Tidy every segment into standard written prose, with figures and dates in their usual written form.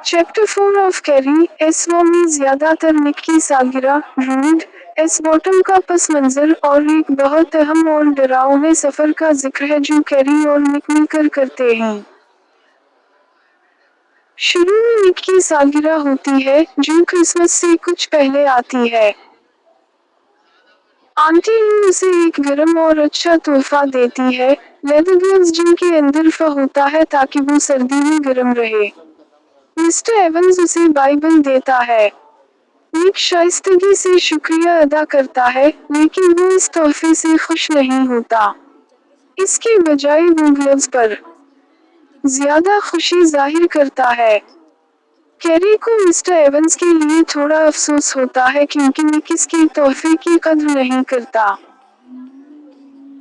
Chapter 4 of carry S वो में ज्यादातर निक की सालगिरह, रूड, एस बॉटम का पस मंजर और एक बहुत अहम और डरावने सफर का जिक्र है जो कैरी और निक मिलकर करते हैं। शुरू में निक की सालगिरह होती है, जो क्रिसमस से कुछ पहले आती है। आंटी लू उसे एक गर्म और अच्छा तोहफा देती है, लेदर ग्लव्स जिनके अंदर फ होता है ताकि वो सर्दी में गर्म रहे। मिस्टर एवंस उसे बाइबल देता है। निक शाइस्तगी से शुक्रिया अदा करता है, लेकिन वो इस तोहफे से खुश नहीं होता। इसके बजाय वो ग्लव्स पर ज्यादा खुशी जाहिर करता है। कैरी को मिस्टर एवंस के लिए थोड़ा अफसोस होता है क्योंकि निक इसके तोहफे की कद्र नहीं करता।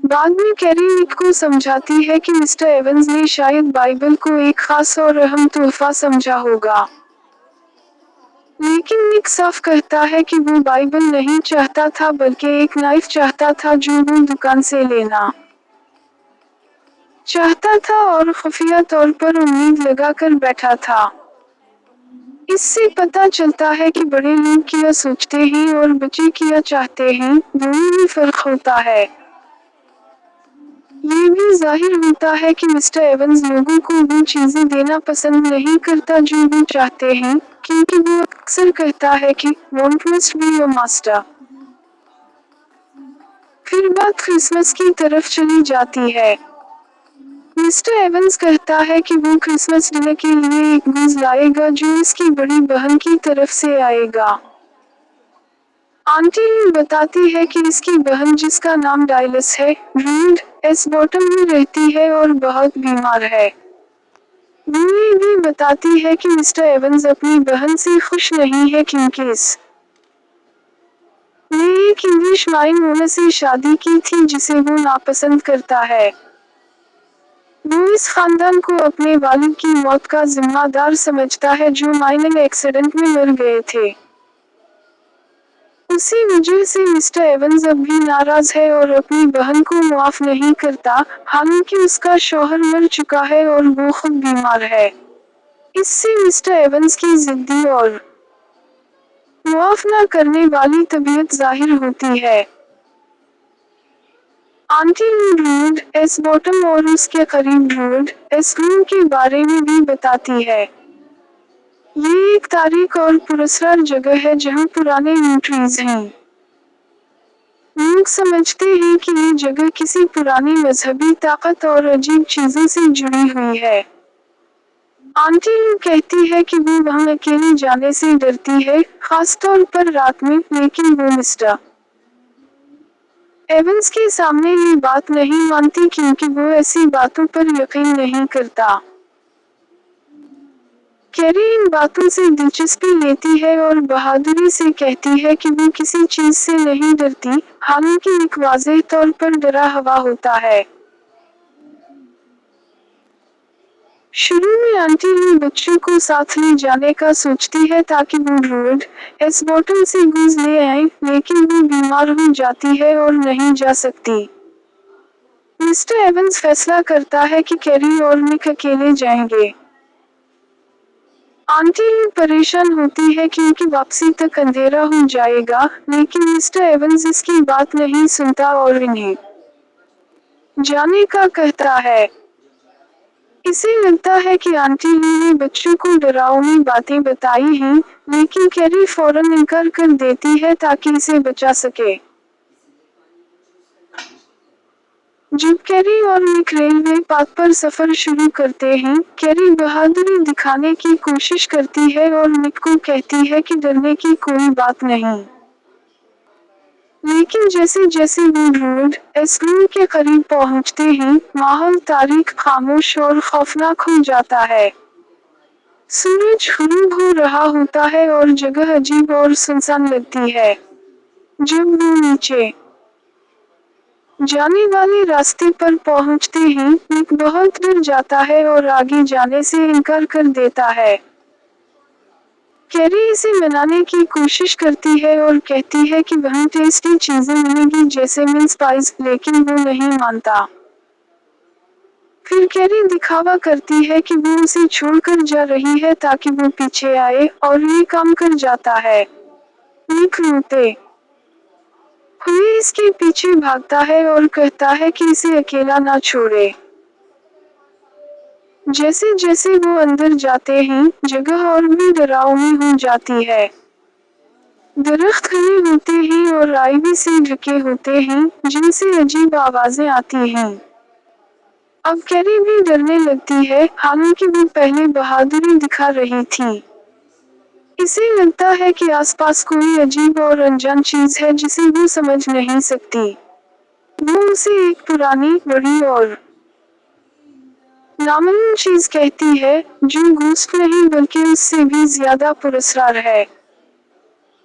बाद में कैरी निक को समझाती है कि मिस्टर एवंस ने शायद बाइबल को एक खास और अहम तोहफा समझा होगा। लेकिन निक साफ कहता है कि वो बाइबल नहीं चाहता था बल्कि एक नाइफ चाहता था जो वो दुकान से लेना चाहता था और खुफिया तौर पर उम्मीद लगाकर बैठा था। इससे पता चलता है कि बड़े लोग क्या सोचते हैं और बच्चे क्या चाहते हैं, दोनों में फर्क होता है। ये भी जाहिर होता है कि मिस्टर एवंस लोगों को वो चीजें देना पसंद नहीं करता जो वो चाहते हैं, क्योंकि वो अक्सर कहता है कि "Want must be your master"। फिर बात क्रिसमस की तरफ चली जाती है। मिस्टर एवंस कहता है कि वो क्रिसमस डिनर के लिए एक गूज लाएगा जो इसकी बड़ी बहन की तरफ से आएगा। आंटी लू बताती है कि इसकी बहन जिसका नाम डायलस है, रूड, एस बॉटम में रहती है और बहुत बीमार है। वो ये भी बताती है कि मिस्टर एवंस अपनी बहन से खुश नहीं है क्योंकि इस ने एक इंग्लिश वाइन ओनर से शादी की थी जिसे वो नापसंद करता है। वो इस खानदान को अपने वालिद की मौत का जिम्मेदार समझता है जो माइनिंग एक्सीडेंट में मर गए थे। उसी वजह से मिस्टर एवंस अब भी नाराज है और अपनी बहन को माफ नहीं करता, हालांकि उसका शौहर मर चुका है और वो खुद बीमार है। इससे मिस्टर एवंस की जिद्दी और माफ न करने वाली तबीयत जाहिर होती है। आंटी लू रूड, एस बॉटम और उसके करीब रूड, एस रूम के बारे में भी बताती है। ये एक तारीख और पुरस्कार जगह है जहाँ पुराने ट्रीज हैं। लोग समझते हैं कि ये जगह किसी पुरानी मजहबी ताकत और अजीब चीजों से जुड़ी हुई है। आंटी लू कहती है कि वो वहाँ अकेले जाने से डरती है, खासतौर पर रात में, लेकिन वो मिस्टर एवंस के सामने ये बात नहीं मानती क्योंकि वो ऐसी बातों पर यकीन नहीं करता। कैरी इन बातों से दिलचस्पी लेती है और बहादुरी से कहती है कि वो किसी चीज से नहीं डरती, हालांकि निक वाज़ेह तौर पर डरा हुआ होता है। शुरू में आंटी लू बच्चों को साथ ले जाने का सोचती है ताकि वो रूड, एस बॉटम से गूज ले आए, लेकिन वो बीमार हो जाती है और नहीं जा सकती। मिस्टर एवंस फैसला करता है कि कैरी और निक अकेले जाएंगे। आंटी लू परेशान होती है क्योंकि वापसी तक अंधेरा हो जाएगा, लेकिन मिस्टर एवंस इसकी बात नहीं सुनता और इन्हें जाने का कहता है। इसे लगता है कि आंटी लू ने बच्चों को डरावनी बातें बताई हैं, लेकिन कैरी फौरन इनकार कर देती है ताकि इसे बचा सके। जब कैरी और निक रेलवे पाथ पर सफर शुरू करते हैं, कैरी बहादुरी दिखाने की कोशिश करती है और निक को कहती है कि डरने की कोई बात नहीं। लेकिन जैसे जैसे वो रोड, एस रूम के करीब पहुंचते हैं, माहौल तारीख, खामोश और खौफनाक हो जाता है। सूरज गुरूब हो रहा होता है और जगह अजीब और सुनसान लगती है। जब वो नीचे जाने वाले रास्ते पर पहुंचते हैं, निक बहुत डर जाता है और आगे जाने से इनकार कर देता है। कैरी इसे मनाने की कोशिश करती है और कहती है कि वहाँ टेस्टी चीजें मिलेंगी जैसे मिन्स पाइज, लेकिन वो नहीं मानता। फिर कैरी दिखावा करती है कि वो उसे छोड़कर जा रही है ताकि वो पीछे आए, और ये काम कर जाता है। निक रोते हुए इसके पीछे भागता है और कहता है कि इसे अकेला ना छोड़े। जैसे जैसे वो अंदर जाते हैं, जगह और भी डरावनी हो जाती है। दरख्त घने होते हैं और आईवी से ढके होते हैं, जिनसे अजीब आवाजें आती हैं। अब कैरी भी डरने लगती है, हालांकि वो पहले बहादुरी दिखा रही थी। इसे लगता है कि आसपास कोई अजीब और अनजान चीज है जिसे वो समझ नहीं सकती। वो उसे एक पुरानी, बड़ी और नामालूम चीज कहती है, जो घूस्ट नहीं बल्कि उससे भी ज्यादा पुरस्कार है।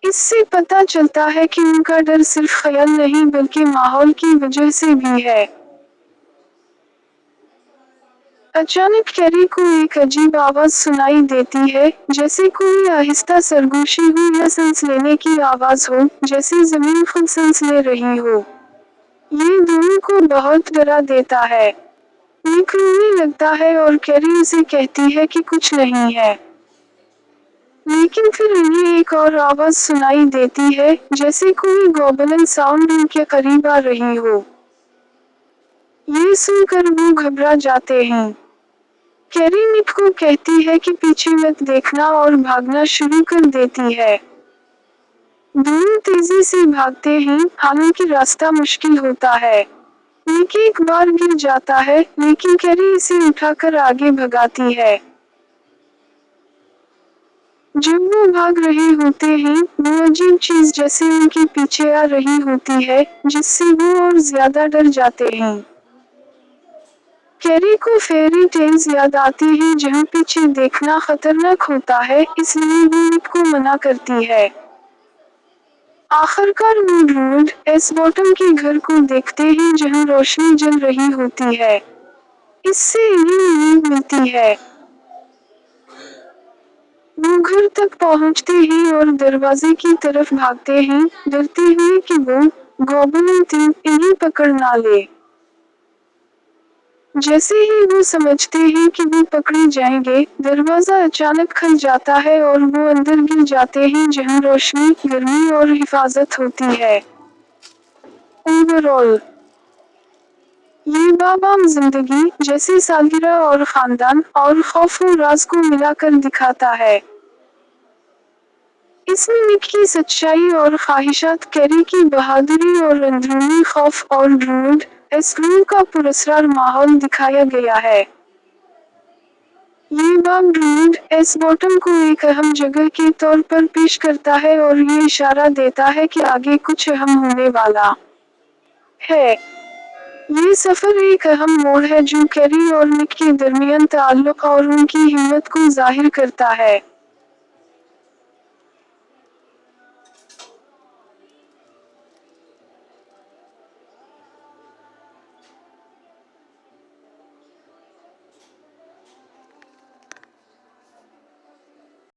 इससे पता चलता है कि उनका डर सिर्फ ख्याल नहीं बल्कि माहौल की वजह से भी है। अचानक कैरी को एक अजीब आवाज सुनाई देती है, जैसे कोई आहिस्ता सरगोशी हो या सांस लेने की आवाज हो, जैसे जमीन खुद सांस ले रही हो। ये दोनों को बहुत डरा देता है। निक रोने लगता है और कैरी उसे कहती है कि कुछ नहीं है। लेकिन फिर उन्हें एक और आवाज सुनाई देती है, जैसे कोई गॉबलिन साउंड उनके करीब आ रही हो। ये सुनकर वो घबरा जाते हैं। कैरी निक को कहती है कि पीछे मत देखना और भागना शुरू कर देती है। दोनों तेजी से भागते हैं, हालांकि रास्ता मुश्किल होता है। निक एक बार गिर जाता है, लेकिन कैरी इसे उठाकर आगे भगाती है। जब वो भाग रहे होते हैं, वो अजीब चीज जैसे उनके पीछे आ रही होती है, जिससे वो और ज्यादा डर जाते हैं। कैरी को फेरी टेल्स याद आती हैं जहाँ पीछे देखना खतरनाक होता है, इसलिए वो निक को मना करती है। आखिरकार वो ड्रूड एस बॉटम के घर को देखते हैं जहाँ रोशनी जल रही होती है। इससे इन्हें उम्मीद मिलती है। वो घर तक पहुंचते हैं और दरवाजे की तरफ भागते हैं, डरते हुए कि वो गॉबलिन इन्हें पकड़ ना ले। जैसे ही वो समझते हैं कि वो पकड़े जाएंगे, दरवाजा अचानक खुल जाता है और वो अंदर गिर जाते हैं जहां रोशनी, गर्मी और हिफाजत होती है। ओवरऑल ये बाबाम जिंदगी, जैसे सालगिरह और खानदान और खौफ और राज को मिलाकर दिखाता है। इसमें निक की सच्चाई और ख्वाहिशात, कैरी की बहादुरी और अंदरूनी खौफ, और ड्रूड एस का पुरस्कार माहौल दिखाया गया है। ये बाब ड्रूड एस बॉटम को एक अहम जगह के तौर पर पेश करता है और ये इशारा देता है कि आगे कुछ अहम होने वाला है। ये सफर एक अहम मोड़ है जो कैरी और निक के दरमियान ताल्लुक और उनकी हिम्मत को जाहिर करता है।